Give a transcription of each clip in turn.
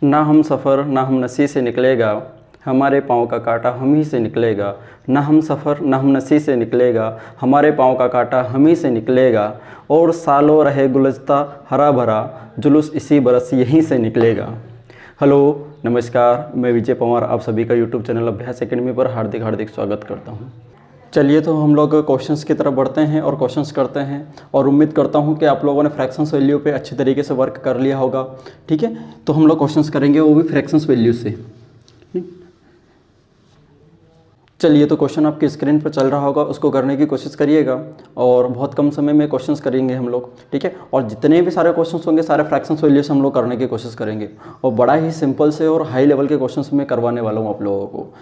ना हम सफ़र ना हम नसी से निकलेगा, हमारे पाँव का कांटा हम ही से निकलेगा। ना हम सफ़र ना हम नसी से निकलेगा, हमारे पाँव का कांटा हम ही से निकलेगा। और सालों रहे गुलजता हरा भरा, जुलूस इसी बरस यहीं से निकलेगा। हेलो नमस्कार, मैं विजय पवार आप सभी का यूट्यूब चैनल अभ्यास एकेडमी पर हार्दिक हार्दिक स्वागत करता हूं। चलिए तो हम लोग क्वेश्चंस की तरफ बढ़ते हैं और क्वेश्चंस करते हैं, और उम्मीद करता हूं कि आप लोगों ने फ्रैक्शंस वैल्यू पे अच्छी तरीके से वर्क कर लिया होगा। ठीक है, तो हम लोग क्वेश्चंस करेंगे वो भी फ्रैक्शंस वैल्यू से। चलिए तो क्वेश्चन आपकी स्क्रीन पर चल रहा होगा, उसको करने की कोशिश करिएगा, और बहुत कम समय में क्वेश्चंस करेंगे हम लोग। ठीक है, और जितने भी सारे क्वेश्चंस होंगे सारे फ्रैक्शंस वैल्यू से हम लोग करने की कोशिश करेंगे, और बड़ा ही सिंपल से और हाई लेवल के क्वेश्चंस में करवाने वाला हूँ आप लोगों को।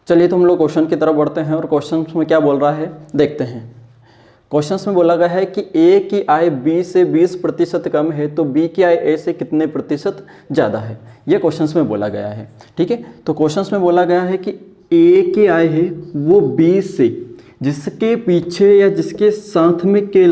चलिए तो हम लोग क्वेश्चन की तरफ बढ़ते हैं, और क्वेश्चन में क्या बोल रहा है देखते हैं। क्वेश्चन में बोला गया है कि ए की आय बी से 20% कम है तो बी की आय ए से कितने प्रतिशत ज़्यादा है, ये क्वेश्चन में बोला गया है। ठीक है, तो क्वेश्चन में बोला गया है कि ए की आय है वो बी से, जिसके पीछे या जिसके साथ में के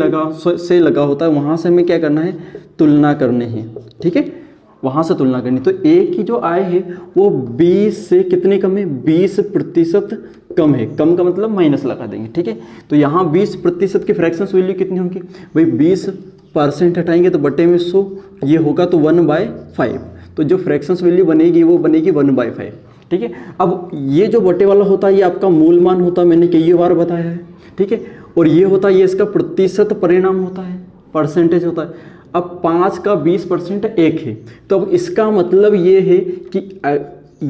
से लगा होता है, वहाँ से हमें क्या करना है, तुलना करनी है। ठीक है, वहाँ से तुलना करनी। तो ए की जो आय है वो बी से कितनी कम है, 20% कम है। कम का मतलब माइनस लगा देंगे। ठीक है, तो यहाँ 20% की फ्रैक्शंस वैल्यू कितनी होगी भाई, 20% हटाएंगे तो बटे में 100, ये होगा तो 1/5। तो जो फ्रैक्शंस वैल्यू बनेगी वो बनेगी 1/5। ठीक है, अब ये जो बटे वाला होता है ये आपका मूल मान होता है, मैंने कई बार बताया है। ठीक है, और ये होता है, ये इसका प्रतिशत परिणाम होता है, परसेंटेज होता है। अब 5 का 20% 1 है, तो अब इसका मतलब ये है कि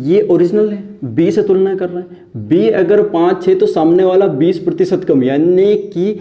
ये ओरिजिनल है, बी से तुलना कर रहा है। बी अगर 5 है तो सामने वाला 20% कम, यानी कि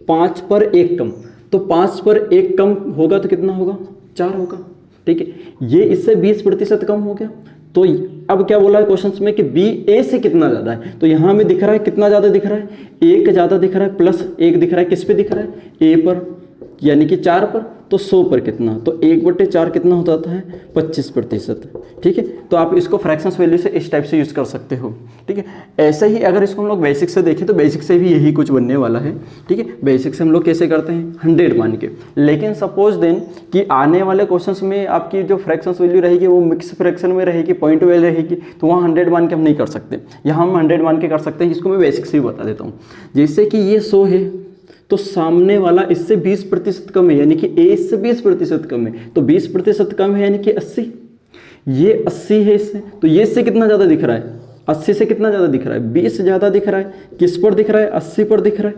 5 पर 1 कम। तो 5 पर 1 कम होगा तो कितना होगा, 4 होगा। ठीक है, ये इससे 20% कम हो गया। तो अब क्या बोला है क्वेश्चन में कि बी ए से कितना ज़्यादा है, तो यहाँ हमें दिख रहा है कितना ज़्यादा दिख रहा है, 1 ज़्यादा दिख रहा है, +1 दिख रहा है। किस पे दिख रहा है, ए पर, यानी कि 4 पर। तो 100 पर कितना, तो 1/4 कितना हो जाता है, 25%। ठीक है, तो आप इसको फ्रैक्शंस वैल्यू से इस टाइप से यूज़ कर सकते हो। ठीक है, ऐसे ही अगर इसको हम लोग बेसिक से देखें तो बेसिक से भी यही कुछ बनने वाला है। ठीक है, बेसिक से हम लोग कैसे करते हैं, 100 मान के। लेकिन सपोज देन कि आने वाले क्वेश्चंस में आपकी जो फ्रैक्शंस वैल्यू रहेगी वो मिक्स फ्रैक्शन में रहेगी, पॉइंट वैल्यू रहेगी, तो वहाँ 100 मान के हम नहीं कर सकते। यहाँ हम 100 मान के कर सकते हैं। इसको मैं बेसिक से भी बता देता हूँ। जैसे कि ये 100 है तो सामने वाला इससे 20% कम है, यानी कि ए इससे 20% कम है, तो 20% कम है यानी कि 80। ये 80 है इससे, तो ये इससे कितना ज़्यादा दिख रहा है, 80 से कितना ज़्यादा दिख रहा है, 20 ज़्यादा दिख रहा है। किस पर दिख रहा है, 80 पर दिख रहा है।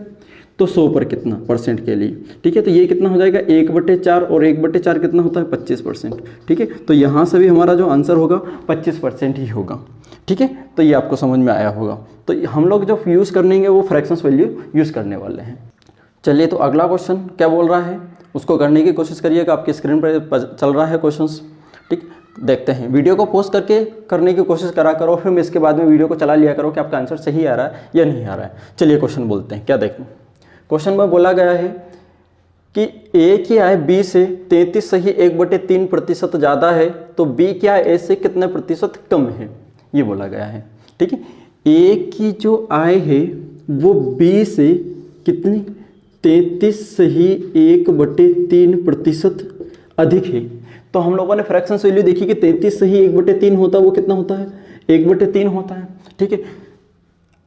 तो 100 पर कितना परसेंट के लिए। ठीक है, तो ये कितना हो जाएगा 1/4, और 1/4 कितना होता है, 25%। ठीक है, तो यहाँ से भी हमारा जो आंसर होगा 25% ही होगा। ठीक है, तो ये आपको समझ में आया होगा। तो हम लोग जो यूज़ करेंगे वो फ्रैक्शंस वैल्यू यूज़ करने वाले हैं। चलिए तो अगला क्वेश्चन क्या बोल रहा है उसको करने की कोशिश करिएगा। आपकी स्क्रीन पर चल रहा है क्वेश्चंस। ठीक, देखते हैं। वीडियो को पॉज करके करने की कोशिश करा करो, फिर मैं इसके बाद में वीडियो को चला लिया करो कि आपका आंसर सही आ रहा है या नहीं आ रहा है। चलिए क्वेश्चन बोलते हैं, क्या देखें। क्वेश्चन में बोला गया है कि ए की आय बी से 33.1/3% ज़्यादा है तो बी की आय ए से कितने प्रतिशत कम है, ये बोला गया है। ठीक है, ए की जो आय है वो बी से कितनी, 33.1/3% अधिक है। तो हम लोगों ने फ्रैक्शंस वैल्यू देखी कि 33/1/3 होता है, वो कितना होता है, 1/3 होता है। ठीक है,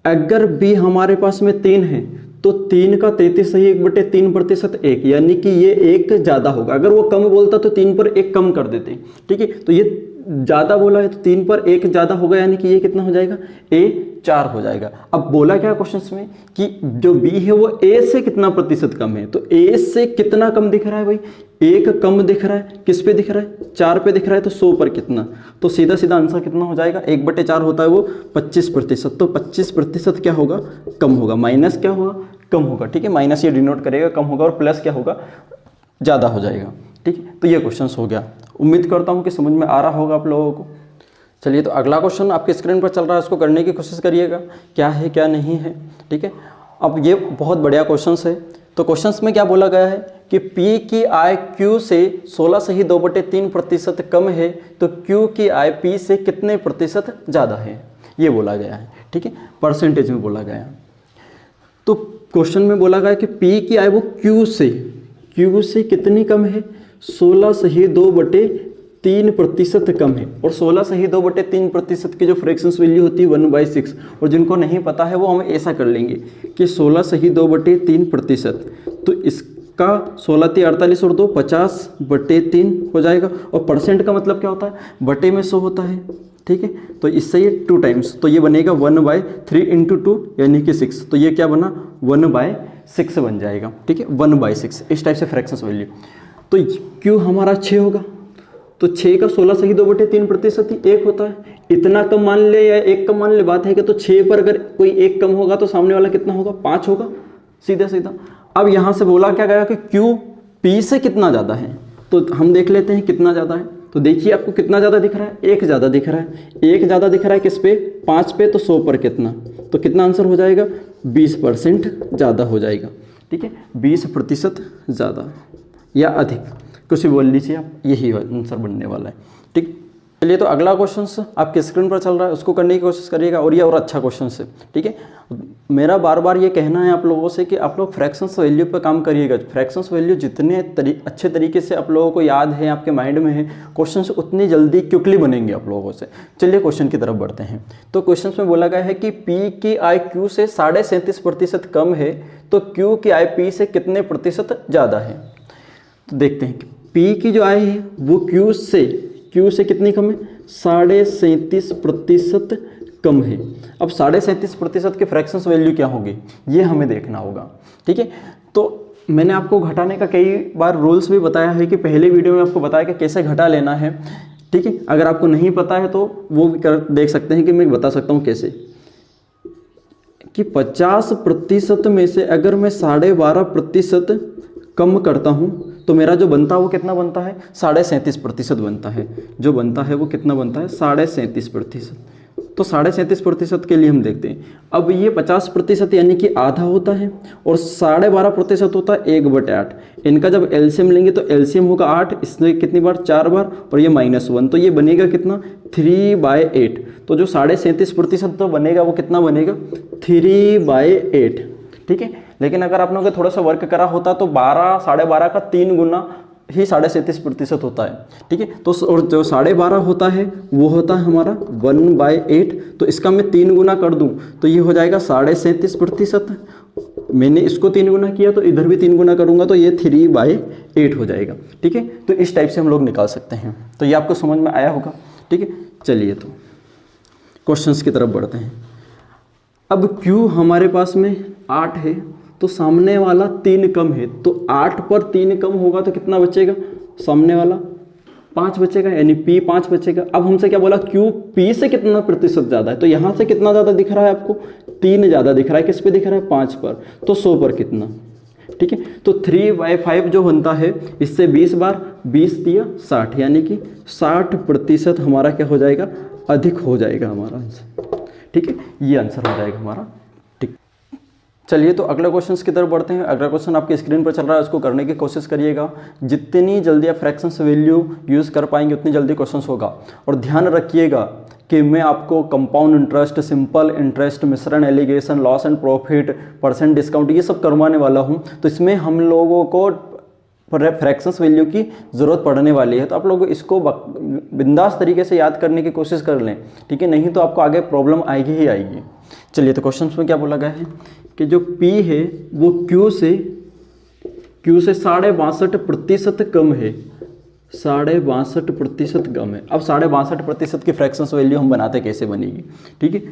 अगर बी हमारे पास में 3 है तो 3 का 33/1/3% 1, यानी कि ये 1 ज़्यादा होगा। अगर वो कम बोलता तो 3 पर 1 कम कर देते। ठीक है, तो ये ज़्यादा बोला है तो 3 पर 1 ज़्यादा होगा, यानी कि ये कितना हो जाएगा, ए 4 हो जाएगा। अब बोला क्या क्वेश्चन में कि जो बी है वो ए से कितना प्रतिशत कम है, तो ए से कितना कम दिख रहा है भाई, 1 कम दिख रहा है। किस पे दिख रहा है, 4 पे दिख रहा है। तो 100 पर कितना, तो सीधा सीधा आंसर कितना हो जाएगा, 1/4 होता है वो 25%। तो 25% क्या होगा, कम होगा। माइनस क्या होगा, कम होगा। ठीक है, माइनस ये डिनोट करेगा कम होगा, और प्लस क्या होगा, ज़्यादा हो जाएगा। ठीक है, तो ये क्वेश्चन हो गया। उम्मीद करता हूँ कि समझ में आ रहा होगा आप लोगों को। चलिए तो अगला क्वेश्चन आपके स्क्रीन पर चल रहा है, उसको करने की कोशिश करिएगा क्या है क्या नहीं है। ठीक है, अब ये बहुत बढ़िया क्वेश्चन है। तो क्वेश्चन में क्या बोला गया है कि P की आय Q से 16.2/3% कम है तो Q की आय P से कितने प्रतिशत ज़्यादा है, ये बोला गया है। ठीक है, परसेंटेज में बोला गया है। तो क्वेश्चन में बोला गया कि P की आय वो Q से कितनी कम है, 16/2/3 3% कम है, और 16 से ही 2/3% की जो फ्रैक्शंस वैल्यू होती है 1/6, और जिनको नहीं पता है वो हम ऐसा कर लेंगे कि 16 से ही 2/3%, तो इसका 16 × 48 और 2 50/3 हो जाएगा। और परसेंट का मतलब क्या होता है, बटे में 100 होता है, ठीक है। तो इससे ये 2 टाइम्स, तो ये बनेगा 1/3 × 2 यानी कि 6, तो ये क्या बना 1/6 बन जाएगा, ठीक है, 1/6 इस टाइप से फ्रैक्शंस वैल्यू। तो क्यों हमारा 6 होगा, तो 6 का 16 से ही 2/3% ही 1 होता है। इतना कम मान ले या 1 कम मान ले, बात है कि तो 6 पर अगर कोई 1 कम होगा तो सामने वाला कितना होगा, 5 होगा, सीधा सीधा। अब यहाँ से बोला क्या गया कि Q P से कितना ज़्यादा है, तो हम देख लेते हैं कितना ज़्यादा है। तो देखिए आपको कितना ज़्यादा दिख रहा है, 1 ज़्यादा दिख रहा है। 1 ज़्यादा दिख रहा है किस पे, 5 पे, तो 100 पर कितना, तो कितना आंसर हो जाएगा, 20% ज़्यादा हो जाएगा, ठीक है, 20% ज़्यादा या अधिक, कुछ भी बोल लीजिए आप, यही आंसर बनने वाला है, ठीक। चलिए तो अगला क्वेश्चन आपके स्क्रीन पर चल रहा है, उसको करने की कोशिश करिएगा, और ये और अच्छा क्वेश्चन है, ठीक है। मेरा बार बार ये कहना है आप लोगों से कि आप लोग फ्रैक्शंस वैल्यू पर काम करिएगा। फ्रैक्शंस वैल्यू जितने अच्छे तरीके से आप लोगों को याद है, आपके माइंड में है, क्वेश्चंस उतनी जल्दी क्विकली बनेंगे आप लोगों से। चलिए क्वेश्चन की तरफ बढ़ते हैं। तो क्वेश्चन में बोला गया है कि P की आई Q से 37.5% कम है, तो Q की आई P से कितने प्रतिशत ज़्यादा है। तो देखते हैं कि P की जो आई है वो Q से कितनी कम है, 37.5% कम है। अब 37.5% के फ्रैक्शंस वैल्यू क्या होगी, ये हमें देखना होगा, ठीक है। तो मैंने आपको घटाने का कई बार रूल्स भी बताया है कि पहले वीडियो में आपको बताया कि कैसे घटा लेना है, ठीक है। अगर आपको नहीं पता है तो वो भी देख सकते हैं कि मैं बता सकता हूँ कैसे, कि 50% में से अगर मैं 12.5% कम करता हूँ तो मेरा जो बनता है वो कितना बनता है, 37.5% बनता है। जो बनता है वो कितना बनता है, 37.5%। तो 37.5% के लिए हम देखते हैं। अब ये 50% यानी कि आधा होता है, और 12.5% होता है 1/8। इनका जब एलसीएम लेंगे तो एलसीएम होगा 8, इसमें कितनी बार, 4 बार, और ये -1, तो ये बनेगा कितना, 3/8। तो जो 37.5% तो बनेगा वो कितना बनेगा, 3/8, ठीक है। लेकिन अगर आप लोगों ने थोड़ा सा वर्क करा होता तो 12 का 3 गुना ही 37% होता है, ठीक है। तो और जो 12.5 होता है वो होता है हमारा 1/8। तो इसका मैं 3 गुना कर दूं तो ये हो जाएगा 37.5। मैंने इसको 3 गुना किया तो इधर भी 3 गुना करूंगा तो ये 3/8 हो जाएगा, ठीक है। तो इस टाइप से हम लोग निकाल सकते हैं। तो ये आपको समझ में आया होगा, ठीक है। चलिए तो क्वेश्चंस की तरफ बढ़ते हैं। अब Q हमारे पास में 8 है, तो सामने वाला 3 कम है, तो 8 पर 3 कम होगा तो कितना बचेगा, सामने वाला 5 बचेगा, यानी P 5 बचेगा। अब हमसे क्या बोला, Q P से कितना प्रतिशत ज़्यादा है, तो यहाँ से कितना ज़्यादा दिख रहा है आपको, 3 ज़्यादा दिख रहा है। किस पे दिख रहा है, 5 पर, तो 100 पर कितना, ठीक है। तो 3/5 जो बनता है, इससे 20 बार, 20 दिया 60, यानी कि 60% हमारा क्या हो जाएगा, अधिक हो जाएगा हमारा आंसर, ठीक है। ये आंसर हो जाएगा हमारा, ठीक। चलिए तो अगला क्वेश्चन की तरफ बढ़ते हैं। अगला क्वेश्चन आपके स्क्रीन पर चल रहा है, उसको करने की कोशिश करिएगा। जितनी जल्दी आप फ्रैक्शंस वैल्यू यूज़ कर पाएंगे उतनी जल्दी क्वेश्चन होगा। और ध्यान रखिएगा कि मैं आपको कंपाउंड इंटरेस्ट, सिंपल इंटरेस्ट, मिश्रण allegation, loss and profit, percent discount, ये सब करवाने वाला हूँ। तो इसमें हम लोगों को फ्रैक्शंस वैल्यू की ज़रूरत पड़ने वाली है। तो आप लोग इसको बिंदास तरीके से याद करने की कोशिश कर लें, ठीक है, नहीं तो आपको आगे प्रॉब्लम आएगी ही आएगी। चलिए तो क्वेश्चन में क्या बोला गया है कि जो P है वो Q से 62.5% कम है, 62.5% कम है। अब 62.5% की फ्रैक्शंस वैल्यू हम बनाते कैसे बनेगी, ठीक है।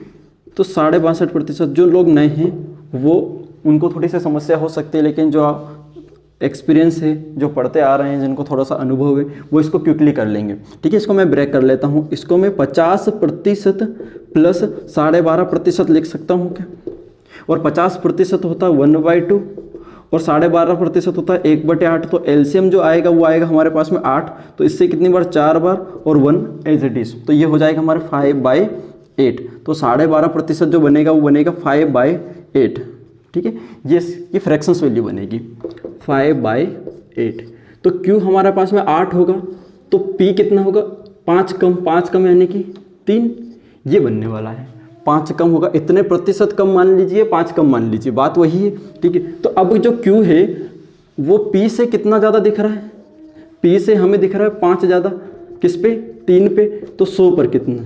तो 62.5%, जो लोग नए हैं वो उनको थोड़ी सी समस्या हो सकती है, लेकिन जो एक्सपीरियंस है, जो पढ़ते आ रहे हैं, जिनको थोड़ा सा अनुभव है, वो इसको क्विकली कर लेंगे, ठीक है। इसको मैं ब्रेक कर लेता हूँ। इसको मैं 50% प्लस 12.5% लिख सकता हूँ क्या, और 50% होता है 1/2 और 12.5% होता है 1/8। तो एलसीएम जो आएगा वो आएगा हमारे पास में 8, तो इससे कितनी बार, 4 बार, और 1 एज इट इज, तो ये हो जाएगा हमारे 5/8। तो 12.5% जो बनेगा वो बनेगा 5/8, ठीक है। ये फ्रैक्शंस वैल्यू बनेगी 5/8। तो Q हमारे पास में 8 होगा, तो P कितना होगा, 5 कम यानी कि 3, ये बनने वाला है। 5 कम होगा, इतने प्रतिशत कम मान लीजिए, 5 कम मान लीजिए, बात वही है, ठीक है। तो अब जो Q है वो P से कितना ज़्यादा दिख रहा है, P से हमें दिख रहा है 5 ज़्यादा, किस पे, 3 पे, तो 100 पर कितना,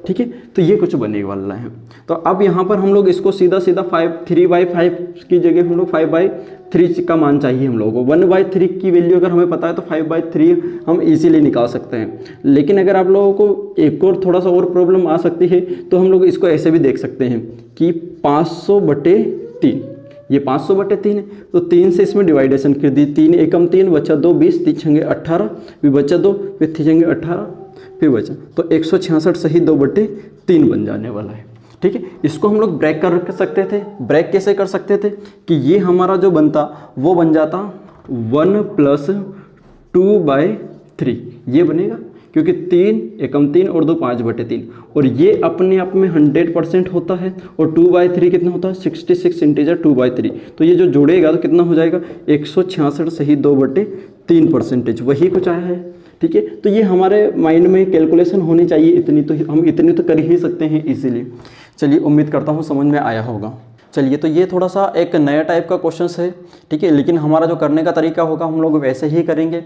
ठीक है। तो ये कुछ बने वाला है। तो अब यहाँ पर हम लोग इसको सीधा 3/5 की जगह हम लोग 5/3 का मान चाहिए हम लोगों को। 1/3 की वैल्यू अगर हमें पता है तो 5/3 हम इजीली निकाल सकते हैं। लेकिन अगर आप लोगों को एक और थोड़ा सा और प्रॉब्लम आ सकती है तो हम लोग इसको ऐसे भी देख सकते हैं कि 500/3, ये 500/3 है, तो 3 से इसमें डिवाइडेशन कर दी, 3 एकम 3 बचा 2 20, 3 छंगे 18, फिर बचा 2, फिर 3 छंगे 18, फिर बचा, तो 166 सही 2/3 बन जाने वाला है, ठीक है। इसको हम लोग ब्रेक कर सकते थे। ब्रेक कैसे कर सकते थे कि ये हमारा जो बनता वो बन जाता 1 + 2/3, ये बनेगा, क्योंकि 3 एकम 3 और 2 5/3, और ये अपने आप में 100% होता है, और 2/3 कितना होता है, 66 इंटीजर 2/3, तो ये जो जोड़ेगा तो कितना हो जाएगा 166 सही 2/3%, वही कुछ आया है, ठीक है। तो ये हमारे माइंड में कैलकुलेशन होनी चाहिए, हम इतनी तो कर ही सकते हैं इजीली। चलिए, उम्मीद करता हूँ समझ में आया होगा। चलिए, तो ये थोड़ा सा एक नया टाइप का क्वेश्चन है, ठीक है, लेकिन हमारा जो करने का तरीका होगा हम लोग वैसे ही करेंगे।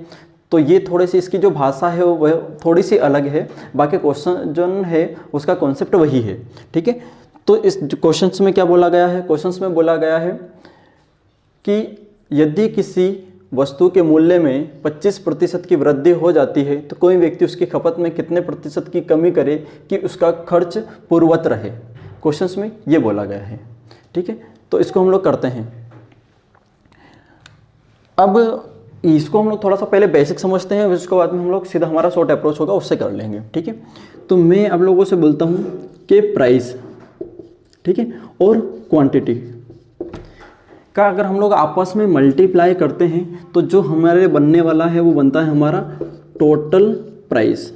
तो ये थोड़ी सी इसकी जो भाषा है वो थोड़ी सी अलग है, बाकी क्वेश्चन जो है उसका कॉन्सेप्ट वही है, ठीक है। तो इस क्वेश्चंस में क्या बोला गया है, क्वेश्चंस में बोला गया है कि यदि किसी वस्तु के मूल्य में 25% की वृद्धि हो जाती है तो कोई व्यक्ति उसकी खपत में कितने प्रतिशत की कमी करे कि उसका खर्च पूर्ववत रहे। क्वेश्चंस में ये बोला गया है, ठीक है। तो इसको हम लोग करते हैं। अब इसको हम लोग थोड़ा सा पहले बेसिक समझते हैं, उसके बाद में हम लोग सीधा हमारा शॉर्ट अप्रोच होगा उससे कर लेंगे, ठीक है। तो मैं आप लोगों से बोलता हूँ कि प्राइस, ठीक है, और क्वांटिटी का अगर हम लोग आपस में मल्टीप्लाई करते हैं तो जो हमारे बनने वाला है वो बनता है हमारा टोटल प्राइस,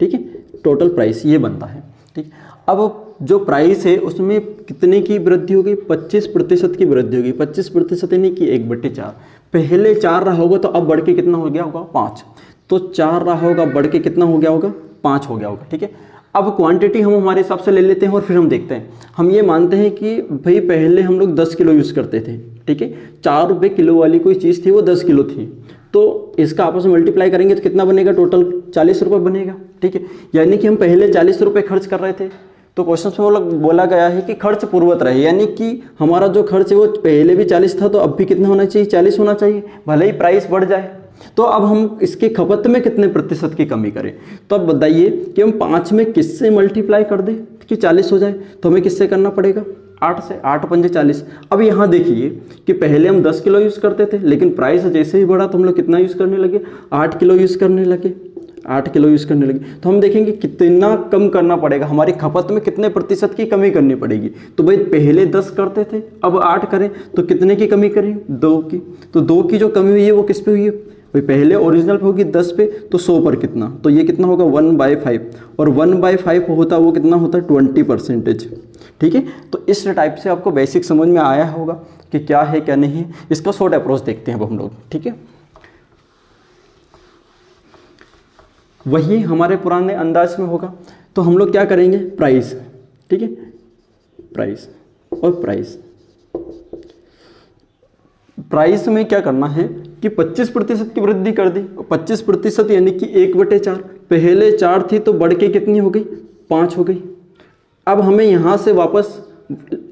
ठीक है, टोटल प्राइस ये बनता है, ठीक। अब जो प्राइस है उसमें कितने की वृद्धि होगी, 25% की वृद्धि होगी। 25% यानी कि 1/4, पहले 4 रहा होगा तो अब बढ़ के कितना हो गया होगा 5, तो 4 रहा होगा बढ़ के कितना हो गया होगा 5 हो गया होगा, ठीक है। अब क्वांटिटी हम हमारे हिसाब से ले लेते हैं और फिर हम देखते हैं। हम ये मानते हैं कि भाई पहले हम लोग 10 किलो यूज़ करते थे, ठीक है, 4 रुपये किलो वाली कोई चीज़ थी वो 10 किलो थी, तो इसका आपस में मल्टीप्लाई करेंगे तो कितना बनेगा, टोटल 40 रुपये बनेगा, ठीक है। यानी कि हम पहले 40 रुपये खर्च कर रहे थे, तो क्वेश्चन में बोला गया है कि खर्च पूर्ववत रहे, यानी कि हमारा जो खर्च है वो पहले भी 40 था तो अब भी कितना होना चाहिए, 40 होना चाहिए, भले ही प्राइस बढ़ जाए। तो अब हम इसके खपत में कितने प्रतिशत की कमी करें, तो अब बताइए कि हम 5 में किससे मल्टीप्लाई कर दें कि 40 हो जाए, तो हमें किससे करना पड़ेगा, 8 से, 8 पंजे 40। अब यहाँ देखिए कि पहले हम 10 किलो यूज़ करते थे, लेकिन प्राइस जैसे ही बढ़ा तो हम लोग कितना यूज़ करने लगे, 8 किलो यूज़ करने लगे, 8 किलो यूज़ करने लगे। तो हम देखेंगे कितना कम करना पड़ेगा, हमारी खपत में कितने प्रतिशत की कमी करनी पड़ेगी। तो भाई पहले 10 करते थे अब 8 करें तो कितने की कमी करें, 2 की। तो 2 की जो कमी हुई है वो किस पे हुई है, भाई पहले ओरिजिनल पे होगी 10 पे, तो 100 पर कितना, तो ये कितना होगा 1/5, और 1/5 होता वो कितना होता है 20%, ठीक है। तो इस टाइप से आपको बेसिक समझ में आया होगा कि क्या है क्या नहीं है। इसका शॉर्ट अप्रोच देखते हैं अब हम लोग, ठीक है। वही हमारे पुराने अंदाज में होगा, तो हम लोग क्या करेंगे, प्राइस, ठीक है, प्राइस और प्राइस। प्राइस में क्या करना है कि 25% की वृद्धि कर दी, 25% यानी कि 1/4, पहले 4 थी तो बढ़ के कितनी हो गई, 5 हो गई। अब हमें यहाँ से वापस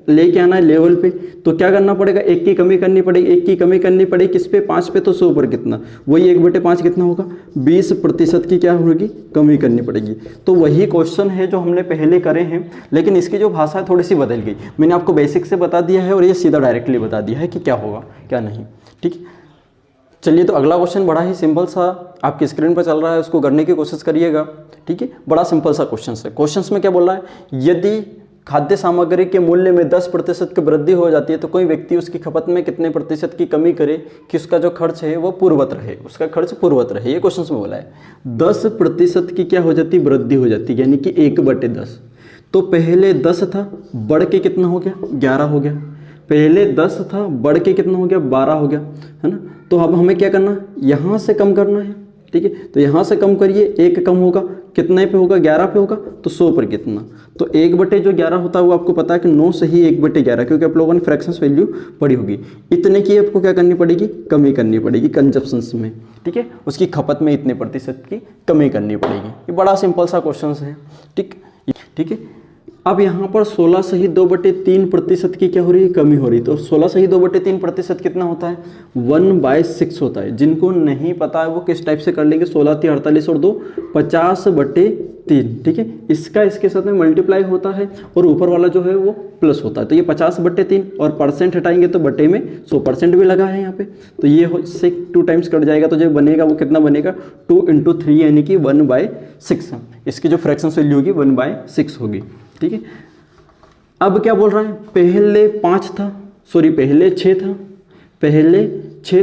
लेके आना है लेवल पे, तो क्या करना पड़ेगा, 1 की कमी करनी पड़ेगी, 1 की कमी करनी पड़ेगी किस पे, 5 पे, तो 100 पर कितना, वही 1/5 कितना होगा, 20% की क्या होगी, कमी करनी पड़ेगी। तो वही क्वेश्चन है जो हमने पहले करे हैं, लेकिन इसकी जो भाषा है थोड़ी सी बदल गई। मैंने आपको बेसिक से बता दिया है और ये सीधा डायरेक्टली बता दिया है कि क्या होगा क्या नहीं, ठीक। चलिए, तो अगला क्वेश्चन बड़ा ही सिंपल सा आपकी स्क्रीन पर चल रहा है, उसको करने की कोशिश करिएगा, ठीक है। बड़ा सिंपल सा क्वेश्चन है। क्वेश्चन में क्या बोल रहा है, यदि खाद्य सामग्री के मूल्य में 10% की वृद्धि हो जाती है तो कोई व्यक्ति उसकी खपत में कितने प्रतिशत की कमी करे कि उसका जो खर्च है वो पूर्ववत रहे, उसका खर्च पूर्ववत रहे। ये क्वेश्चन में बोला है 10% की क्या हो जाती, वृद्धि हो जाती, यानी कि 1/10। तो पहले 10 था बढ़ के कितना हो गया, 11 हो गया। पहले 10 था बढ़ के कितना हो गया, 12 हो गया, है ना। तो अब हमें क्या करना, यहाँ से कम करना है, ठीक है। तो यहाँ से कम करिए, 1 कम होगा, कितने पे होगा, 11 पे होगा, तो 100 पर कितना, तो 1/11 होता है वो आपको पता है कि 9 से ही 1/11, क्योंकि आप लोगों ने फ्रैक्शंस वैल्यू पढ़ी होगी। इतने की आपको क्या करनी पड़ेगी, कमी करनी पड़ेगी कंजप्शंस में, ठीक है, उसकी खपत में इतने प्रतिशत की कमी करनी पड़ेगी। ये बड़ा सिंपल सा क्वेश्चन है। ठीक है। अब यहाँ पर 16/2/3% की क्या हो रही है, कमी हो रही है। तो 16/2/3% कितना होता है, 1/6 होता है। जिनको नहीं पता है वो किस टाइप से कर लेंगे, 16 × 48 और 2 50/3। ठीक है, इसका इसके साथ में मल्टीप्लाई होता है और ऊपर वाला जो है वो प्लस होता है। तो ये 50/3 और परसेंट हटाएंगे तो बटे में 100% भी लगा है यहाँ पे। तो ये से 2 टाइम्स कट जाएगा तो जो बनेगा वो कितना बनेगा, 2 × 3 यानी कि 1/6। इसकी जो फ्रैक्शन वैल्यू होगी 1/6 होगी। ठीक है, अब क्या बोल रहा है, पहले 6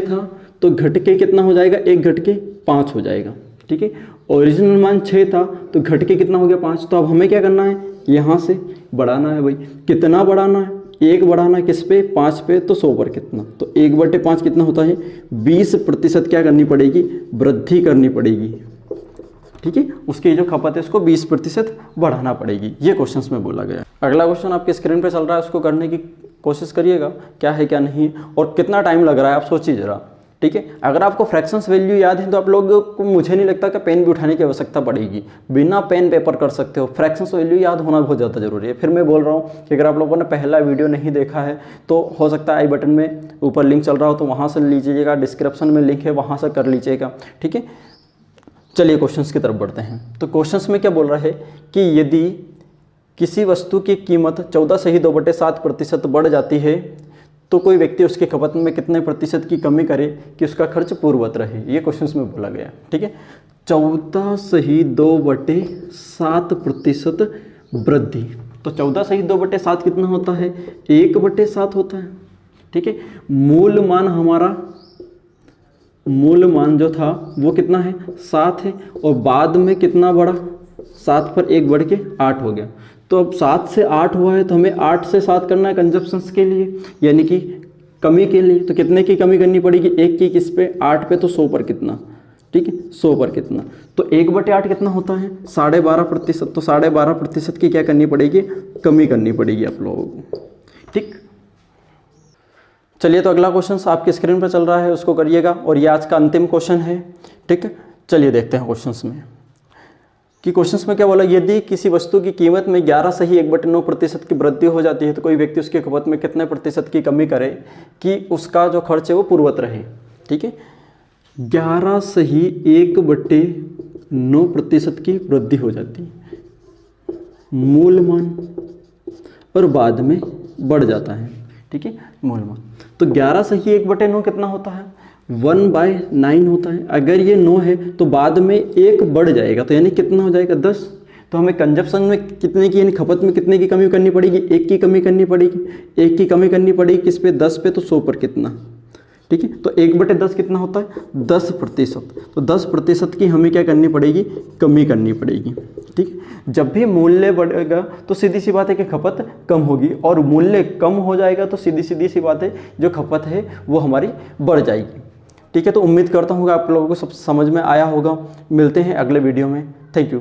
था तो घट के कितना हो जाएगा, 1 घट के 5 हो जाएगा। ठीक है, ओरिजिनल मान 6 था तो घट के कितना हो गया, 5। तो अब हमें क्या करना है, यहाँ से बढ़ाना है भाई। कितना बढ़ाना है, 1 बढ़ाना है किस पे, 5 पे। तो 100 पर कितना, तो 1/5 कितना होता है, 20% क्या करनी पड़ेगी, वृद्धि करनी पड़ेगी। ठीक है, उसकी जो खपत है उसको 20% बढ़ाना पड़ेगी। ये क्वेश्चंस में बोला गया। अगला क्वेश्चन आपके स्क्रीन पे चल रहा है, उसको करने की कोशिश करिएगा, क्या है क्या नहीं और कितना टाइम लग रहा है आप सोचिए जरा। ठीक है, अगर आपको फ्रैक्शंस वैल्यू याद है तो आप लोगों को मुझे नहीं लगता कि पेन भी उठाने की आवश्यकता पड़ेगी, बिना पेन पेपर कर सकते हो। फ्रैक्शंस वैल्यू याद होना बहुत ज़्यादा जरूरी है। फिर मैं बोल रहा हूँ कि अगर आप लोगों ने पहला वीडियो नहीं देखा है तो हो सकता है आई बटन में ऊपर लिंक चल रहा हो तो वहाँ से लीजिएगा, डिस्क्रिप्शन में लिंक है वहाँ से कर लीजिएगा। ठीक है, चलिए क्वेश्चंस की तरफ बढ़ते हैं। तो क्वेश्चंस में क्या बोल रहा है कि यदि किसी वस्तु की कीमत 14/2/7% बढ़ जाती है तो कोई व्यक्ति उसकी खपत में कितने प्रतिशत की कमी करे कि उसका खर्च पूर्ववत रहे। ये क्वेश्चंस में बोला गया। ठीक है, 14/2/7% वृद्धि। तो 14/2/7 कितना होता है, 1/7 होता है। ठीक है, मूल मान जो था वो कितना है, 7 है और बाद में कितना बढ़ा, 7 पर 1 बढ़ के 8 हो गया। तो अब 7 से 8 हुआ है तो हमें 8 से 7 करना है कंजप्शंस के लिए, यानी कि कमी के लिए। तो कितने की कमी करनी पड़ेगी, 1 की किस पे, 8 पे। तो 100 पर कितना, ठीक है, 100 पर कितना, तो 1/8 कितना होता है, 12.5%। तो 12.5% की क्या करनी पड़ेगी, कमी करनी पड़ेगी आप लोगों को। ठीक, चलिए तो अगला क्वेश्चन आपकी स्क्रीन पर चल रहा है, उसको करिएगा और ये आज का अंतिम क्वेश्चन है। ठीक है, चलिए देखते हैं क्वेश्चंस में कि क्वेश्चंस में क्या बोला। यदि किसी वस्तु की कीमत में 11/1/9% की वृद्धि हो जाती है तो कोई व्यक्ति उसकी खपत में कितने प्रतिशत की कमी करे कि उसका जो खर्च है वो पूर्ववत रहे। ठीक है, 11/1/9% की वृद्धि हो जाती है, मूल मान और बाद में बढ़ जाता है। ठीक है, मूल मान। तो 11/1/9 कितना होता है, 1/9 होता है। अगर ये 9 है तो बाद में 1 बढ़ जाएगा तो यानी कितना हो जाएगा, 10। तो हमें कंजप्शन में कितने की, यानी खपत में कितने की कमी करनी पड़ेगी, 1 की कमी करनी पड़ेगी। 1 की कमी करनी पड़ेगी किस पे, 10 पे। तो 100 पर कितना, ठीक है, तो 1/10 कितना होता है, 10%। तो 10% की हमें क्या करनी पड़ेगी, कमी करनी पड़ेगी। ठीक, जब भी मूल्य बढ़ेगा तो सीधी सी बात है कि खपत कम होगी और मूल्य कम हो जाएगा तो सीधी सी बात है जो खपत है वो हमारी बढ़ जाएगी। ठीक है, तो उम्मीद करता हूँ कि आप लोगों को सब समझ में आया होगा। मिलते हैं अगले वीडियो में। Thank you.